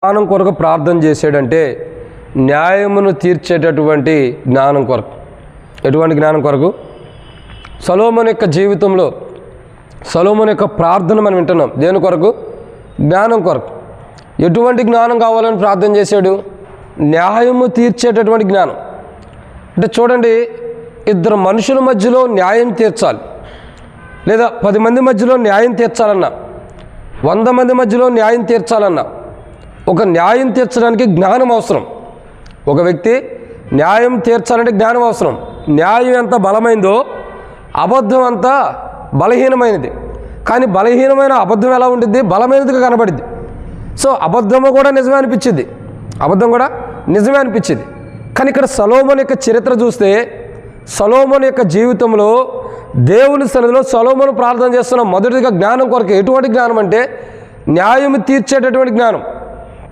జ్ఞానం కొరకు ప్రార్థన చేసాడంటే న్యాయమును తీర్చేటటువంటి జ్ఞానం కొరకు. ఎటువంటి జ్ఞానం కొరకు? సొలొమోను యొక్క జీవితంలో సొలొమోను యొక్క ప్రార్థన మనం వింటున్నాం. దేని కొరకు? జ్ఞానం కొరకు. ఎటువంటి జ్ఞానం కావాలని ప్రార్థన చేశాడు? న్యాయము తీర్చేటటువంటి జ్ఞానం. అంటే చూడండి, ఇద్దరు మనుషుల మధ్యలో న్యాయం తీర్చాలి, లేదా 10 మంది మధ్యలో న్యాయం తీర్చాలన్నా, 100 మంది మధ్యలో న్యాయం తీర్చాలన్నా, ఒక న్యాయం తీర్చడానికి జ్ఞానం అవసరం. ఒక వ్యక్తి న్యాయం తీర్చాలంటే జ్ఞానం అవసరం. న్యాయం ఎంత బలమైందో అబద్ధం అంత బలహీనమైనది. కానీ బలహీనమైన అబద్ధం ఎలా ఉంటుంది? బలమైనదిగా కనబడింది. సో అబద్ధము కూడా నిజమే అనిపించింది, అబద్ధం కూడా నిజమే అనిపించింది. కానీ ఇక్కడ సొలొమోను యొక్క చరిత్ర చూస్తే, సొలొమోను యొక్క జీవితంలో దేవుని సన్నిధిలో సొలొమోను ప్రార్థన చేస్తున్న మొదటిగా జ్ఞానం కొరకు. ఎటువంటి జ్ఞానం అంటే న్యాయం తీర్చేటటువంటి జ్ఞానం.